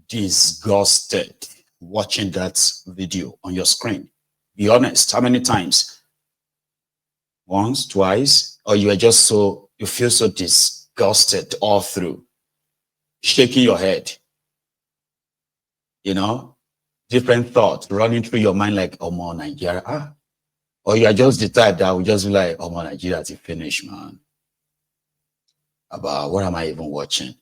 disgusted watching that video on your screen? Be honest. How many times? Once, twice? Or you feel so disgusted all through? Shaking your head. Different thoughts running through your mind like, oh, more Nigeria. Or you are just the type that will just be like, oh, more Nigeria to finish, man. About what am I even watching?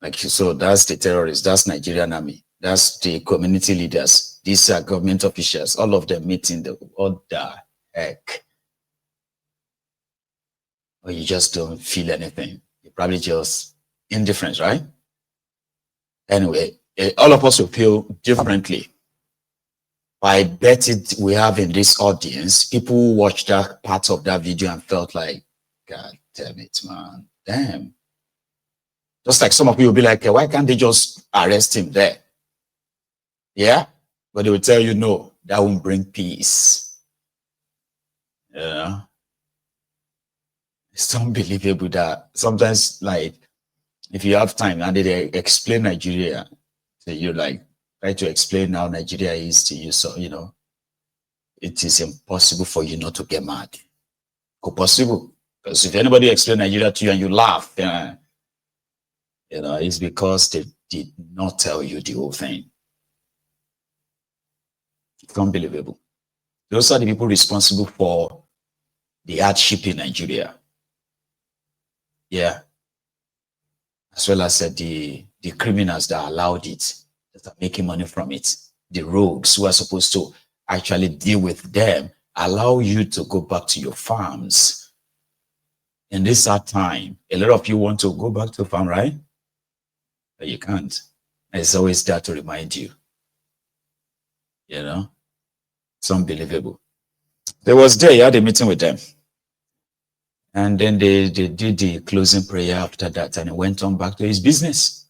Like, so that's the terrorists, that's Nigerian army, that's the community leaders, these are government officials, all of them meeting. What the heck? Or you just don't feel anything. You're probably just indifferent, right? Anyway, all of us will feel differently. I bet we have in this audience people who watched that part of that video and felt like, God damn it, man. Damn. Just like some of you will be like, why can't they just arrest him there? Yeah? But they will tell you, no, that won't bring peace. Yeah. It's unbelievable that sometimes, like, if you have time and they explain Nigeria to you, like, try to explain how Nigeria is to you, so, it is impossible for you not to get mad. Possible. Because if anybody explains Nigeria to you and you laugh, it's because they did not tell you the whole thing. It's unbelievable. Those are the people responsible for the hardship in Nigeria. Yeah. As well as the criminals that allowed it, that are making money from it. The rogues who are supposed to actually deal with them, allow you to go back to your farms. In this hard time, a lot of you want to go back to farm, right? But you can't. It's always there to remind you. It's unbelievable. He had a meeting with them. And then they did the closing prayer after that, and he went on back to his business.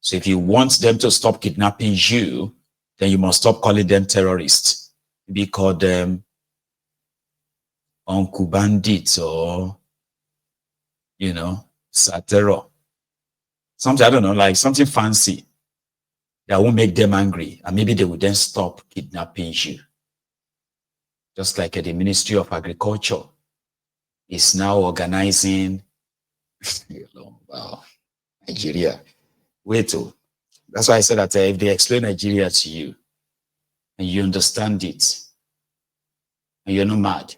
So if you want them to stop kidnapping you, then you must stop calling them terrorists. Maybe call them Uncle Bandits or, Satero. Something, I don't know, like something fancy that won't make them angry. And maybe they will then stop kidnapping you. Just like the Ministry of Agriculture is now organizing, wow, Nigeria. Wait, that's why I said that if they explain Nigeria to you and you understand it and you're not mad,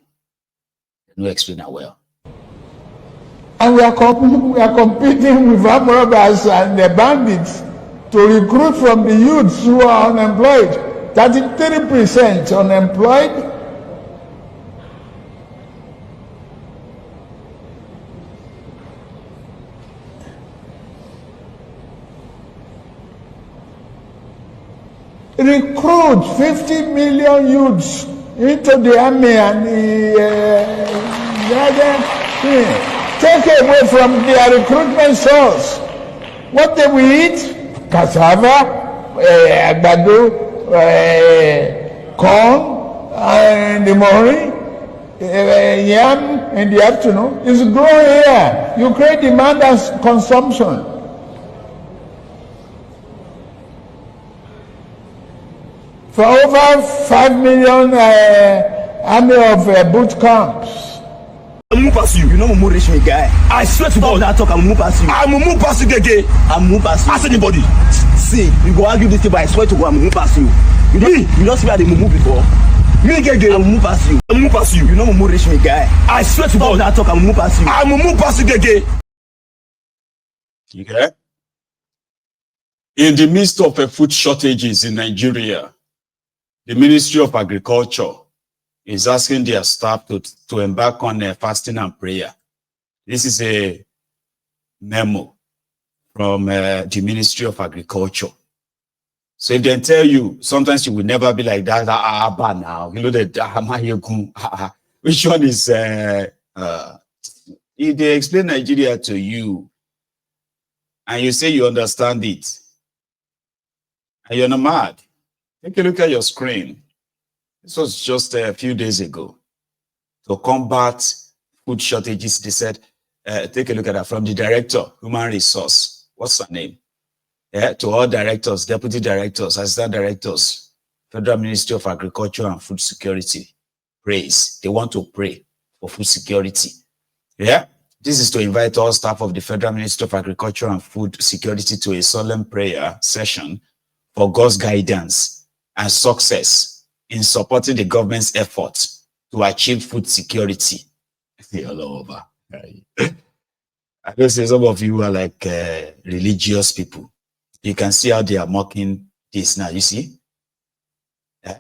you know, explain it well. And we are competing with armed robbers and the bandits to recruit from the youths who are unemployed. 33% unemployed. Recruit 50 million youths into the army and take away from their recruitment source. What they will eat? Cassava, àgbàdo, corn in the morning, yam in the afternoon. It's growing here. You create demand and consumption. For over 5 million army of boot camps. I'm move past you. You know I'm rich me guy. I swear to God that talk I'm move past you. I'm move past you, Gege. I'm move past you. Ask anybody. See, you go argue this thing, but I swear to God I'm move past you. You don't see where they move before. Me Gege. I'm move past you. I'm move past you. You know I'm rich me guy. I swear to God that talk I'm move past you. I'm move past you, Gege. Okay. In the midst of food shortages in Nigeria, the Ministry of Agriculture is asking their staff to embark on fasting and prayer. This is a memo from the Ministry of Agriculture. So if they tell you, sometimes you will never be like that, now, you know, which one is, if they explain Nigeria to you, and you say you understand it, and you're not mad, take a look at your screen. This was just a few days ago. To combat food shortages, they said, take a look at that from the director, Human Resource. What's her name? to all directors, deputy directors, assistant directors, Federal Ministry of Agriculture and Food Security, praise. They want to pray for food security. Yeah. This is to invite all staff of the Federal Ministry of Agriculture and Food Security to a solemn prayer session for God's guidance and success in supporting the government's efforts to achieve food security. All over. I know some of you are like religious people. You can see how they are mocking this now, you see? Yeah.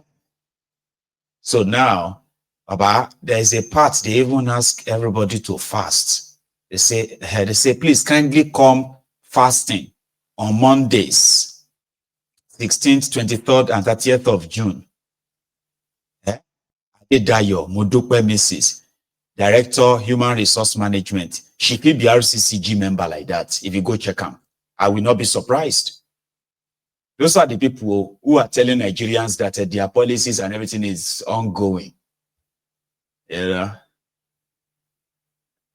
So now, Baba, there is a part they even ask everybody to fast. They say, please kindly come fasting on Mondays, 16th, 23rd, and 30th of June. Adedayo Modupe Mrs. Director, Human Resource Management. She could be RCCG member like that. If you go check them, I will not be surprised. Those are the people who are telling Nigerians that their policies and everything is ongoing. Yeah.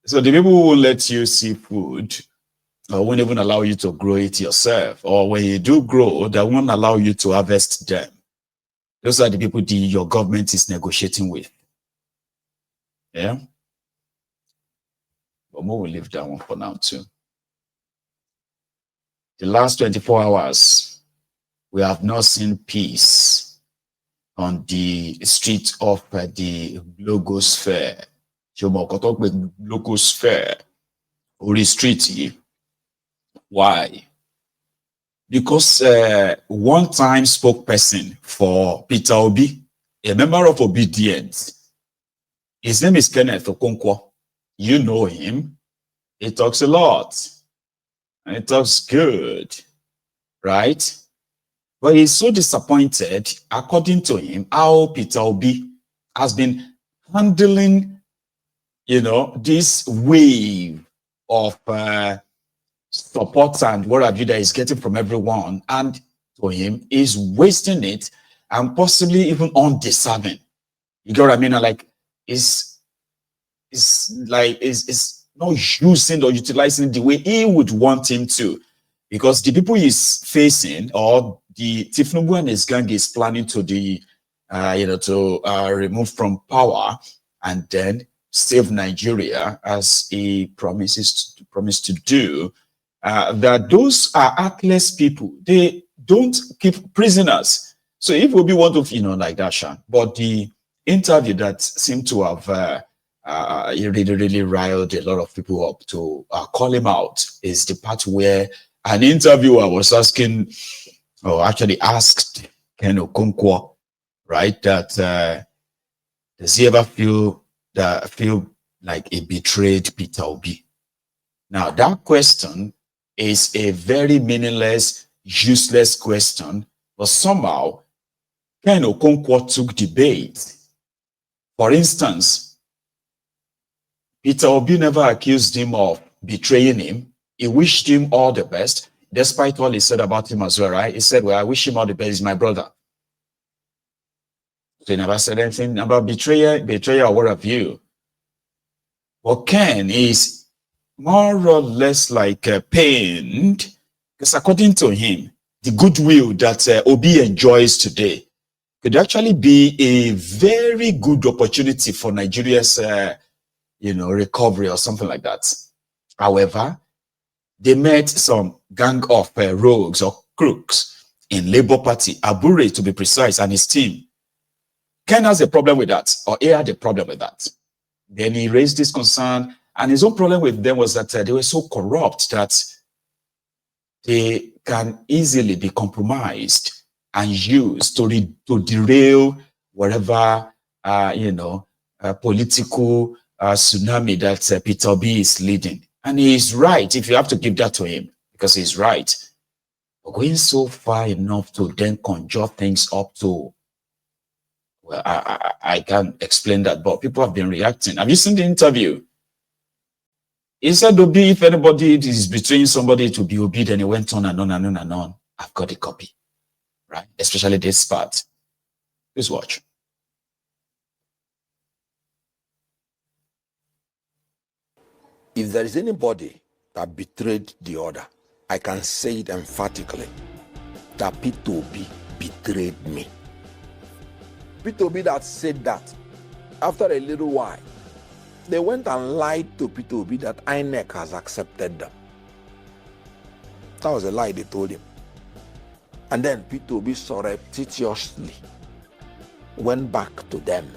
So the people who will let you see food or won't even allow you to grow it yourself, or when you do grow, they won't allow you to harvest them. Those are the people your government is negotiating with. Yeah. But we will leave that one for now too. The last 24 hours, we have not seen peace on the street of the Blogosphere. Blogosphere, or the street. Why? Because one-time spokesperson for Peter Obi, a member of Obedience, his name is Kenneth Okonkwo. You know him. He talks a lot. And he talks good, right? But he's so disappointed, according to him, how Peter Obi has been handling, this wave of support and what have you that he's getting from everyone. And to him, is wasting it and possibly even undeserving. You get what I mean? Like, it's not using or utilizing the way he would want him to, because the people he's facing, or the Tifnubu and his gang is planning to remove from power and then save Nigeria, as he promised to do. That those are heartless people. They don't keep prisoners. So if we want to, like that, Shan. But the interview that seemed to have really riled a lot of people up to call him out is the part where an interviewer was asking, or actually asked Ken Okonkwo, right, that does he ever feel like he betrayed Peter Obi? Now, that question is a very meaningless, useless question, but somehow Ken Okonkwo took the bait. For instance, Peter Obi never accused him of betraying him. He wished him all the best, despite all he said about him as well, right? He said, well, I wish him all the best, he's my brother. So he never said anything about betrayal or what have you. But Ken is more or less like pained, because according to him, the goodwill that Obi enjoys today could actually be a very good opportunity for Nigeria's recovery or something like that. However, they met some gang of rogues or crooks in Labour Party, Abure to be precise, and his team. Ken has a problem with that, or he had a problem with that. Then he raised this concern, and his own problem with them was that they were so corrupt that they can easily be compromised and used to derail whatever, political tsunami that Peter Obi is leading. And he's right, if you have to give that to him, because he's right. But going so far enough to then conjure things up to, well, I can't explain that, but people have been reacting. Have you seen the interview? He said, Obi, if anybody is betraying somebody, to be Obi, then he went on and on and on and on. I've got a copy, right? Especially this part. Please watch. If there is anybody that betrayed the other, I can say it emphatically that Peter Obi betrayed me. Peter Obi that said that, after a little while, they went and lied to Peter Obi that INEC has accepted them. That was a lie they told him. And then Peter Obi surreptitiously went back to them.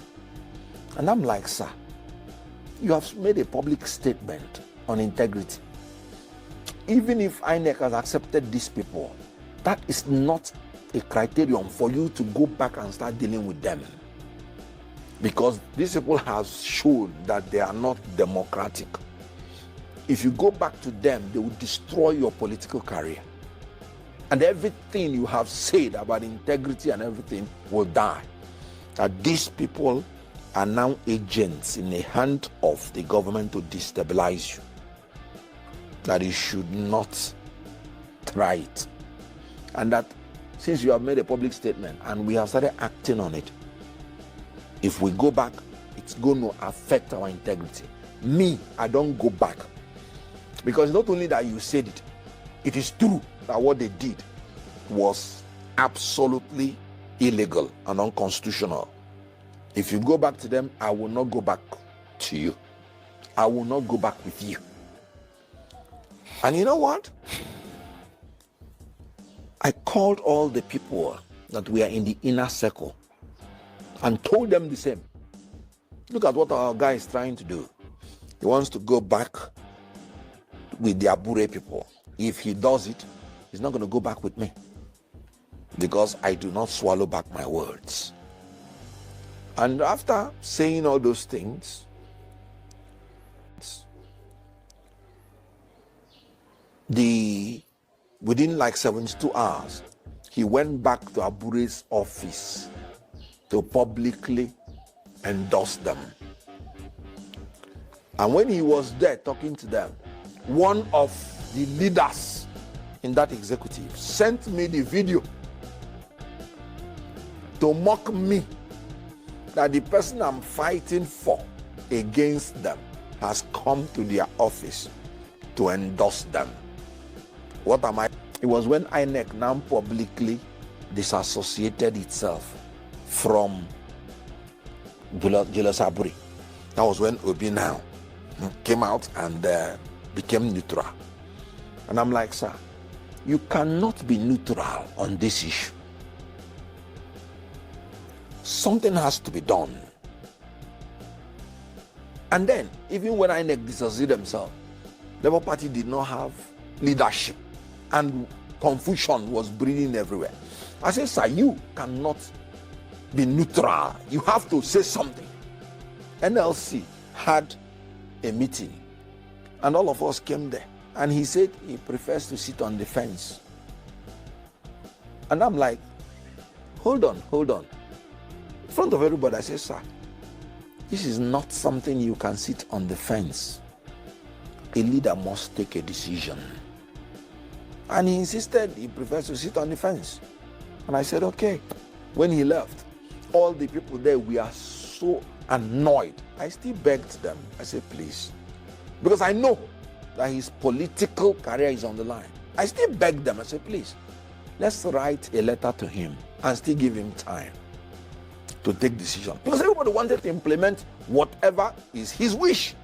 And I'm like, sir, you have made a public statement on integrity. Even if INEC has accepted these people, that is not a criterion for you to go back and start dealing with them. Because these people have shown that they are not democratic. If you go back to them, they will destroy your political career. And everything you have said about integrity and everything will die. That these people are now agents in the hand of the government to destabilize you. That you should not try it. And that since you have made a public statement and we have started acting on it, if we go back, it's going to affect our integrity. Me, I don't go back. Because not only that you said it, it is true that what they did was absolutely illegal and unconstitutional. If you go back to them, I will not go back to you. I will not go back with you. And you know what? I called all the people that were in the inner circle and told them the same. Look at what our guy is trying to do. He wants to go back with the Abure people. If he does it, he's not going to go back with me. Because I do not swallow back my words. And after saying all those things, within like 72 hours, he went back to Abure's office to publicly endorse them. And when he was there talking to them, one of the leaders in that executive sent me the video to mock me that the person I'm fighting for against them has come to their office to endorse them. What am I? It was when INEC now publicly disassociated itself from Julius Aburi. That was when Obi now came out and became neutral. And I'm like, sir, you cannot be neutral on this issue. Something has to be done. And then, even when INEC dissociated themselves, Labour Party did not have leadership. And confusion was breeding everywhere. I said, sir, you cannot be neutral. You have to say something. NLC had a meeting and all of us came there. And he said he prefers to sit on the fence. And I'm like, hold on. In front of everybody, I said, sir, this is not something you can sit on the fence. A leader must take a decision. And he insisted he prefers to sit on the fence. And I said, okay. When he left, all the people there were so annoyed. I still begged them. I said, please. Because I know that his political career is on the line. I still begged them. I said, please, let's write a letter to him and still give him time to take decision. Because everybody wanted to implement whatever is his wish.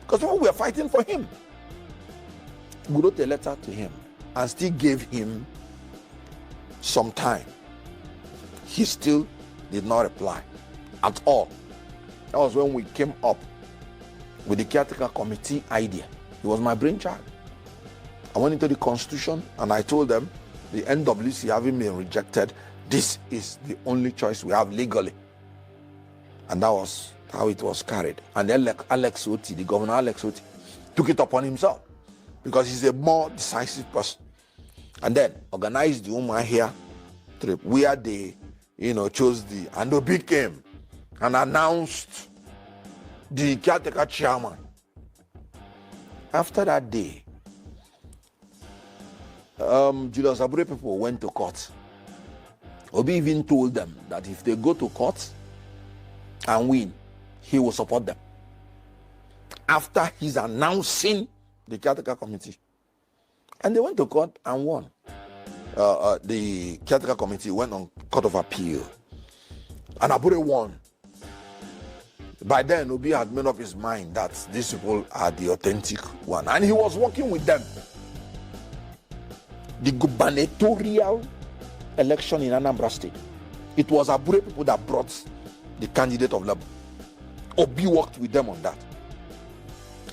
Because people were fighting for him. We wrote a letter to him and still gave him some time. He still did not reply at all. That was when we came up with the caretaker committee idea. It was my brainchild. I went into the constitution and I told them, the NWC having been rejected, this is the only choice we have legally. And that was how it was carried. And then Alex Oti, the governor Alex Oti, took it upon himself because he's a more decisive person. And then organized the woman here trip where they, chose and Obi came and announced the caretaker chairman. After that day, Julius Abure people went to court. Obi even told them that if they go to court and win, he will support them. After he's announcing the caretaker committee. And they went to court and won. The caretaker committee went on court of appeal. And Abure won. By then, Obi had made up his mind that these people are the authentic one. And he was working with them. The gubernatorial election in Anambra State, it was Abure people that brought the candidate of Labour. Obi worked with them on that.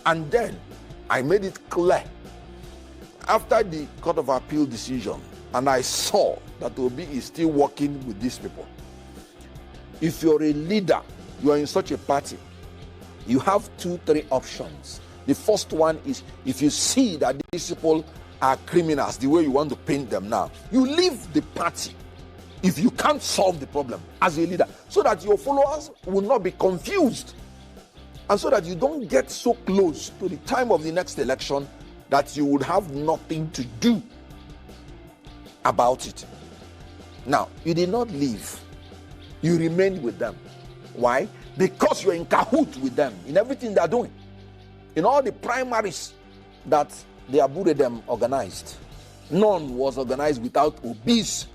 And then I made it clear after the Court of Appeal decision, and I saw that Obi is still working with these people. If you're a leader, you are in such a party, you have 2-3 options. The first one is, if you see that these people are criminals the way you want to paint them now, you leave the party if you can't solve the problem as a leader, so that your followers will not be confused, and so that you don't get so close to the time of the next election that you would have nothing to do about it. Now, you did not leave. You remained with them. Why? Because you're in cahoot with them in everything they're doing. In all the primaries that the Abure them organized, none was organized without Obi's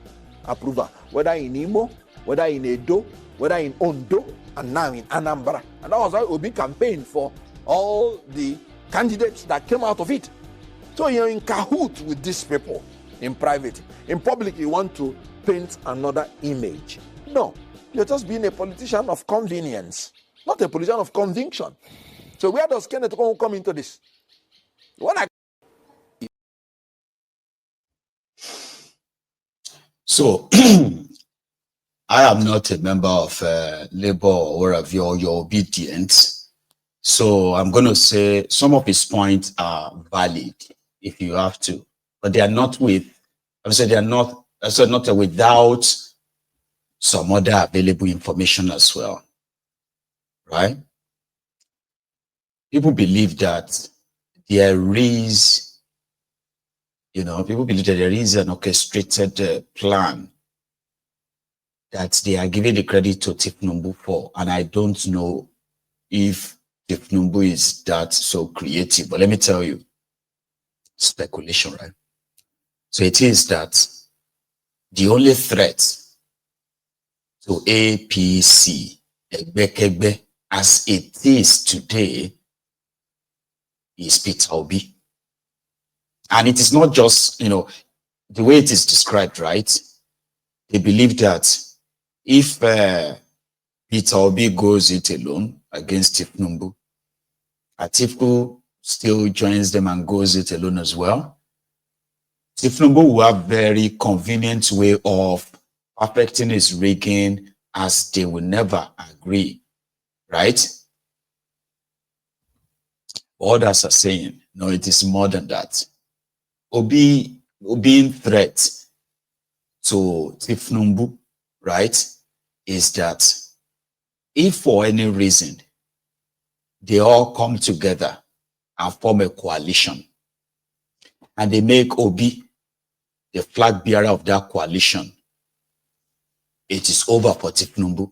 approval, whether in Imo, whether in Edo, whether in Ondo, and now in Anambra. And that was why Obi campaigned for all the candidates that came out of it. So you're in cahoot with these people in private. In public, you want to paint another image. No, you're just being a politician of convenience, not a politician of conviction. So where does Kenneth Okonkwo come into this? So, I am not a member of Labour or wherever you're obedient. So I'm going to say some of his points are valid if you have to, but they are not with, I would say they are not, I said not without some other available information as well, right? People believe that there is, people believe that there is an orchestrated plan that they are giving the credit to Tifnumbu for, and I don't know if Tifnumbu is that so creative, but let me tell you, speculation, right? So it is that the only threat to APC, Egbekegbe, as it is today, is Peter Obi. And it is not just, the way it is described, right? They believe that if Peter Obi goes it alone against Tifnumbu, Atiku still joins them and goes it alone as well, Tifnumbu will have very convenient way of perfecting his rigging, as they will never agree, right? Others are saying, no, it is more than that. Obi in threat to Tifnumbu, right, is that if for any reason they all come together and form a coalition, and they make Obi the flag bearer of that coalition, it is over for Tifnumbu.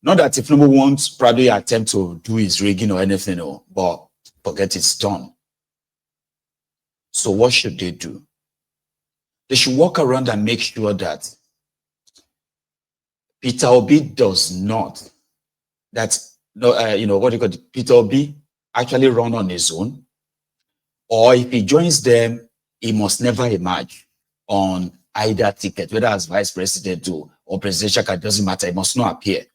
Not that Tifnumbu won't probably attempt to do his rigging or anything, but forget it's done. So what should they do? They should walk around and make sure that Peter Obi does not, Peter Obi actually run on his own, or if he joins them, he must never emerge on either ticket, whether as vice president or presidential candidate, doesn't matter, he must not appear.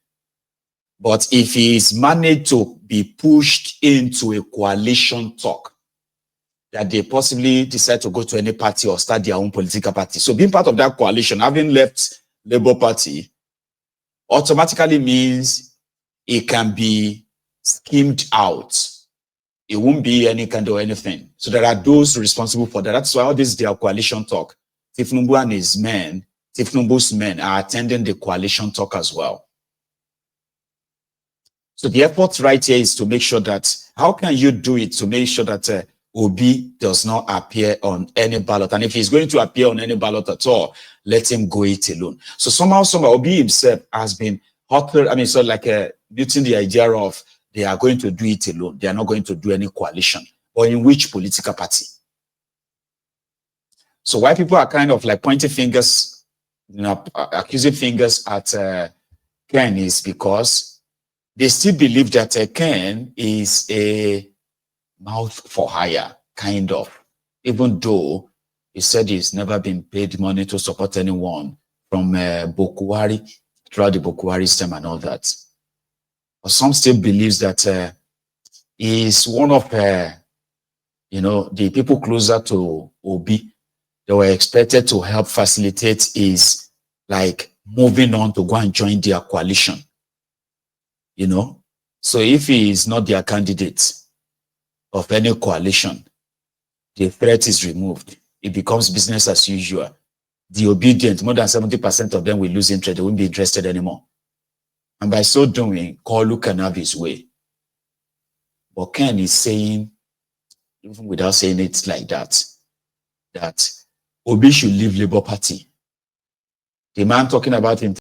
But if he is managed to be pushed into a coalition talk, that they possibly decide to go to any party or start their own political party. So being part of that coalition, having left Labour Party, automatically means it can be schemed out. It won't be any kind of anything. So there are those responsible for that. That's why all this is their coalition talk. Tifnumbu and his men, Tifnumbu's men are attending the coalition talk as well. So the effort right here is to make sure that, how can you do it to make sure that Obi does not appear on any ballot? And if he's going to appear on any ballot at all, let him go it alone. So somehow Obi himself has been muting the idea of they are going to do it alone. They are not going to do any coalition. Or in which political party? So why people are kind of like pointing fingers, accusing fingers at Ken is because they still believe that Ken is a mouth for hire, kind of, even though he said he's never been paid money to support anyone from Bokuwari throughout the Bokuwari system and all that. But some still believes that he's one of, the people closer to Obi. They were expected to help facilitate his, like, moving on to go and join their coalition. So if he is not their candidate of any coalition, the threat is removed. It becomes business as usual. The obedient, more than 70% of them will lose interest. They won't be interested anymore. And by so doing, Kolu can have his way. But Ken is saying, even without saying it like that Obi should leave Labour Party. The man talking about him